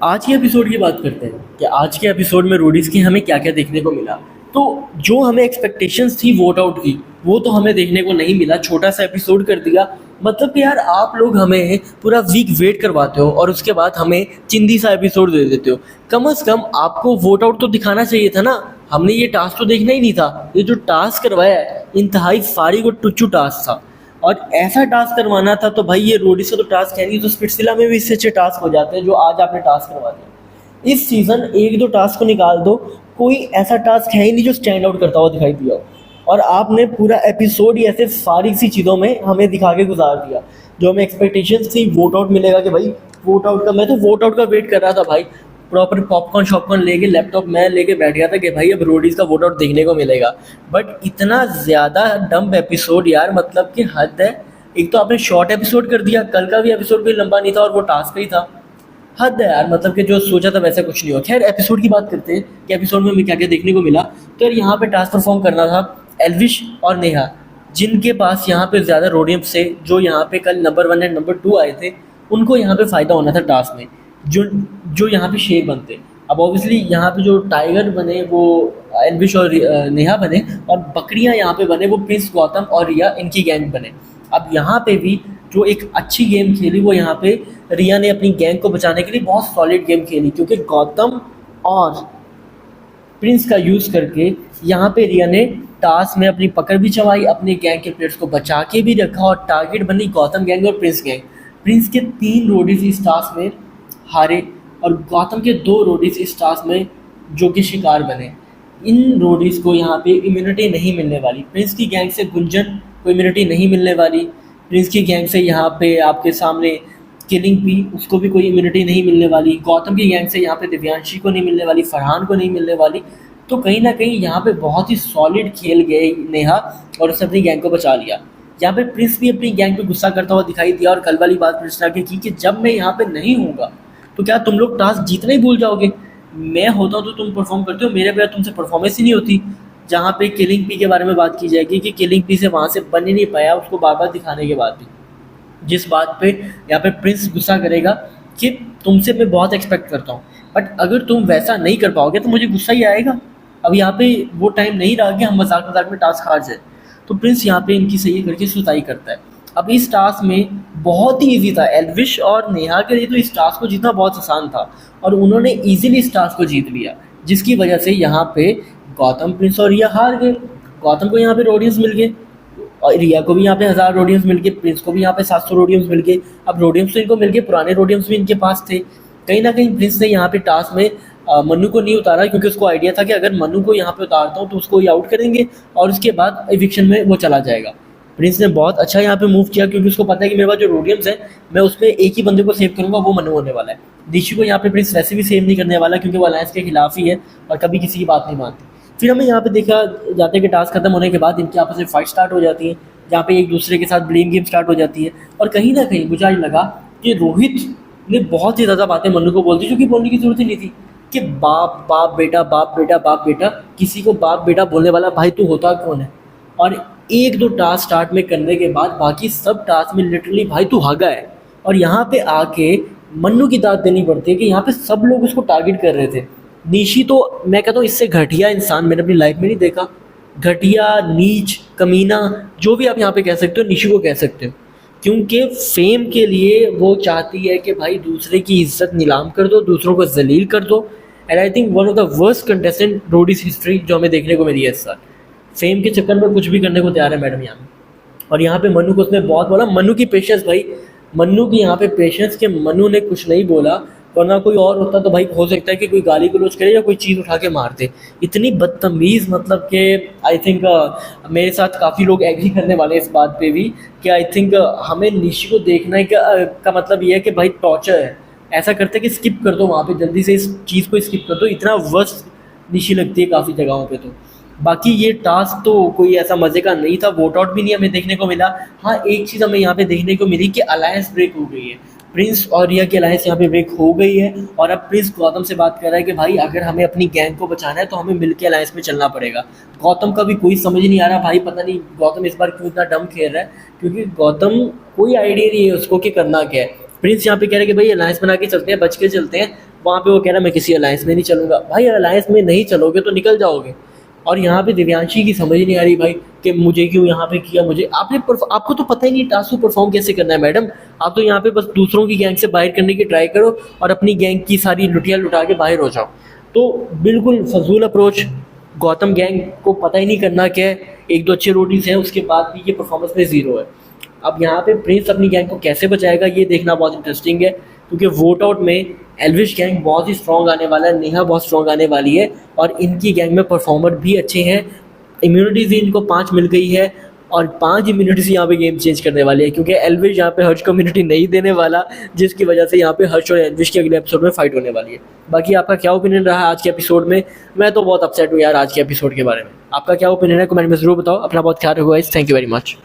आज के एपिसोड की बात करते हैं कि आज के एपिसोड में रोडीज की हमें क्या क्या देखने को मिला। तो जो हमें एक्सपेक्टेशंस थी वोट आउट की, वो तो हमें देखने को नहीं मिला। छोटा सा एपिसोड कर दिया। मतलब कि यार आप लोग हमें पूरा वीक वेट करवाते हो और उसके बाद हमें चिंदी सा एपिसोड दे देते हो। कम से कम आपको वोट आउट तो दिखाना चाहिए था ना। हमने ये टास्क तो देखना ही नहीं था। ये जो टास्क करवाया है इंतहाई फारिग और टुच्चू टास्क था। और ऐसा टास्क करवाना था तो भाई ये रोडी से तो टास्क है नहीं, तो स्पिट्सिला में भी इससे अच्छे टास्क हो जाते हैं जो आज आपने टास्क करवा दिया। इस सीज़न एक दो टास्क को निकाल दो, कोई ऐसा टास्क है ही नहीं जो स्टैंड आउट करता हुआ दिखाई दिया हो। और आपने पूरा एपिसोड ही ऐसे फारिग सी चीज़ों में हमें दिखा के गुजार दिया। जो हमें एक्सपेक्टेशंस थी वोट आउट मिलेगा कि भाई वोट आउट का, मैं तो वोट आउट का वेट कर रहा था भाई। प्रॉपर पॉपकॉर्न शॉपकॉर्न लेके लैपटॉप मैं लेके बैठ गया था कि भाई अब रोडीज का वोट आउट देखने को मिलेगा। बट इतना ज़्यादा डम्प एपिसोड यार, मतलब कि हद है। एक तो आपने शॉर्ट एपिसोड कर दिया, कल का भी एपिसोड कोई लंबा नहीं था और वो टास्क ही था। हद है यार, मतलब कि जो सोचा था वैसा कुछ नहीं हुआ। खैर एपिसोड की बात करते हैं कि एपिसोड में हमें क्या क्या देखने को मिला। तो यार यहाँ पे टास्क परफॉर्म करना था एल्विश और नेहा, जिनके पास यहाँ पे ज़्यादा रोडियम्स से, जो यहाँ पे कल नंबर 1 एंड नंबर 2 आए थे, उनको यहाँ पे फ़ायदा होना था टास्क में। जो जो यहाँ पे शेर बनते। अब ऑब्वियसली यहाँ पे जो टाइगर बने वो एल्विश और नेहा बने, और बकरियाँ यहाँ पे बने वो प्रिंस गौतम और रिया, इनकी गैंग बने। अब यहाँ पे भी जो एक अच्छी गेम खेली वो यहाँ पे रिया ने अपनी गैंग को बचाने के लिए बहुत सॉलिड गेम खेली, क्योंकि गौतम और प्रिंस का यूज़ करके यहाँ पे रिया ने टास्क में अपनी पकड़ भी जमाई, अपने गैंग के प्लेयर्स को बचा के भी रखा, और टारगेट बनी गौतम गैंग और प्रिंस गैंग। प्रिंस के 3 रोडीज इस टास्क में हारे, और गौतम के 2 रोडीज इस टास्क में जो कि शिकार बने। इन रोडीज को यहाँ पे इम्यूनिटी नहीं मिलने वाली। प्रिंस की गैंग से गुंजन को इम्यूनिटी नहीं मिलने वाली। प्रिंस की गैंग से यहाँ पे आपके सामने किलिंग पी, उसको भी कोई इम्यूनिटी नहीं मिलने वाली। गौतम की गैंग से यहाँ पे दिव्यांशी को नहीं मिलने वाली, फरहान को नहीं मिलने वाली। तो कहीं ना कहीं यहाँ पे बहुत ही सॉलिड खेल गए नेहा, और उसने अपनी गैंग को बचा लिया। यहाँ पे प्रिंस भी अपनी गैंग पे गुस्सा करता हुआ दिखाई दिया, और कल वाली बात प्रिंस ने आके की कि जब मैं यहाँ पे नहीं हूँगा तो क्या तुम लोग टास्क जीतना ही भूल जाओगे। मैं होता हूँ तो तुम परफॉर्म करते हो, मेरे बगैर तुमसे परफॉर्मेंस ही नहीं होती। जहाँ पे किलिंग पी के बारे में बात की जाएगी कि किलिंग पी से वहाँ से बन ही नहीं पाया, उसको बार बार दिखाने के बाद भी। जिस बात पे यहाँ पे प्रिंस गुस्सा करेगा कि तुमसे मैं बहुत एक्सपेक्ट करता हूँ, बट अगर तुम वैसा नहीं कर पाओगे तो मुझे गुस्सा ही आएगा। अब यहाँ पे वो टाइम नहीं रहा कि हम मजाक मजाक में टास्क हार जाए। तो प्रिंस यहाँ पे इनकी सही करके सुताई करता है। अब इस टास्क में बहुत ही ईजी था, एल्विश और नेहा के लिए तो इस टास्क को जीतना बहुत आसान था, और उन्होंने ईजिली इस टास्क को जीत लिया, जिसकी वजह से यहाँ पे गौतम, प्रिंस और रिया हार गए। गौतम को यहाँ पे रोडियंस मिल गए, और रिया को भी यहाँ पे 1000 रोडियम्स मिल गए, प्रिंस को भी यहाँ पे 700 रोडियम्स मिल गए। अब रोडियम्स तो इनको मिल गए, पुराने रोडियम्स भी इनके पास थे। कहीं ना कहीं प्रिंस ने यहाँ पे टास्क में मन्नू को नहीं उतारा, क्योंकि उसको आइडिया था कि अगर मन्नू को यहाँ पे उतारता हूँ तो उसको ही आउट करेंगे और उसके बाद एविक्शन में वो चला जाएगा। प्रिंस ने बहुत अच्छा यहाँ पे मूव किया, क्योंकि उसको पता है कि मेरे पास जो रोडियम्स है मैं उसमें एक ही बंदे को सेव करूँगा, वो मन्नू होने वाला है। निशी को यहाँ पे प्रिंस वैसे भी सेव नहीं करने वाला, क्योंकि वो अलायंस के खिलाफ ही है और कभी किसी की बात नहीं मानती। फिर हमें यहाँ पे देखा जाता है कि टास्क खत्म होने के बाद इनके आपस में फाइट स्टार्ट हो जाती है, जहाँ पे एक दूसरे के साथ ब्लेम गेम स्टार्ट हो जाती है। और कहीं ना कहीं मुझे आज लगा कि रोहित ने बहुत ही ज़्यादा बातें मन्नू को बोल दी, जो कि बोलने की जरूरत ही नहीं थी। कि बाप बाप बेटा, बाप बेटा बाप बेटा, किसी को बाप बेटा बोलने वाला भाई तू होता कौन है। और एक दो टास्क स्टार्ट में करने के बाद बाकी सब टास्क में लिटरली भाई तू हागा है। और यहाँ पे आके मन्नू की दाद देनी पड़ती है कि यहाँ पे सब लोग उसको टारगेट कर रहे थे। निशी तो मैं कहता हूँ इससे घटिया इंसान मैंने अपनी लाइफ में नहीं देखा। घटिया, नीच, कमीना, जो भी आप यहाँ पे कह सकते हो, निशी को कह सकते हो। क्योंकि फेम के लिए वो चाहती है कि भाई दूसरे की इज्जत नीलाम कर दो, दूसरों को जलील कर दो। And I think one of the worst contestant Roadies history जो हमें देखने को मिली है इस साल। फेम के चक्कर में कुछ भी करने को तैयार है मैडम यहाँ पे। और यहाँ पे मन्नू को उसने बहुत बोला, मन्नू की पेशेंस भाई, मन्नू की यहाँ पे पेशेंस के मन्नू ने कुछ नहीं बोला। वरना कोई और होता तो भाई हो सकता है कि कोई गाली गलौज करे या कोई चीज़ उठा के मार दे। इतनी बदतमीज़, मतलब कि आई थिंक मेरे साथ काफ़ी लोग एग्री करने वाले इस बात पे भी कि आई थिंक हमें निशी को देखना है का मतलब ये है कि भाई टॉर्चर है। ऐसा करते कि स्किप कर दो, वहाँ पे जल्दी से इस चीज़ को स्किप कर दो। इतना वर्स्ट निशी लगती है काफ़ी जगहों पे। तो बाकी ये टास्क तो कोई ऐसा मज़े का नहीं था, वोट आउट भी नहीं हमें देखने को मिला। हाँ एक चीज़ हमें यहाँ पे देखने को मिली कि अलायंस ब्रेक हो गई है, प्रिंस और रिया की अलायंस यहाँ पे ब्रेक हो गई है। और अब प्रिंस गौतम से बात कर रहा है कि भाई अगर हमें अपनी गैंग को बचाना है तो हमें मिलकर अलायंस में चलना पड़ेगा। गौतम का भी कोई समझ नहीं आ रहा भाई, पता नहीं गौतम इस बार क्यों इतना डम खेल रहा है, क्योंकि गौतम कोई आइडिया नहीं है उसको कि करना क्या है। प्रिंस यहाँ पे कह रहे हैं कि भाई अलायंस बना के चलते हैं, बच के चलते हैं। वहाँ पे वो कह रहा है मैं किसी अलायंस में नहीं चलूँगा। भाई अलायंस में नहीं चलोगे तो निकल जाओगे। और यहाँ पे दिव्यांशी की समझ नहीं आ रही भाई कि मुझे क्यों यहाँ पे किया, मुझे आपको तो पता ही नहीं टास्क को परफॉर्म कैसे करना है मैडम। आप तो यहाँ पे बस दूसरों की गैंग से बाहर करने की ट्राई करो और अपनी गैंग की सारी लुटिया लुटा के बाहर हो जाओ। तो बिल्कुल फजूल अप्रोच। गौतम गैंग को पता ही नहीं करना क्या है, एक दो अच्छे रोटीज हैं उसके बाद भी ये परफॉर्मेंस में ज़ीरो है। अब यहाँ पे प्रिंस अपनी गैंग को कैसे बचाएगा ये देखना बहुत इंटरेस्टिंग है, क्योंकि वोट आउट में एल्विश गैंग बहुत ही स्ट्रॉन्ग आने वाला है, नेहा बहुत स्ट्रॉन्ग आने वाली है और इनकी गैंग में परफॉर्मर भी अच्छे हैं। इम्यूनिटीज भी इनको 5 मिल गई है और 5 इम्यूनिटीज यहाँ पे गेम चेंज करने वाली है, क्योंकि एल्विश यहाँ पे हर्ष को इम्यूनिटी नहीं देने वाला, जिसकी वजह से यहाँ पे हर्ष और एल्विश के अगले एपिसोड में फाइट होने वाली है। बाकी आपका क्या ओपिनियन रहा आज के एपिसोड में? मैं तो बहुत अपसेट हूँ यार आज के एपिसोड के बारे में। आपका क्या ओपिनियन है कमेंट में ज़रूर बताओ। अपना बहुत ख्याल रखो guys, thank you very much.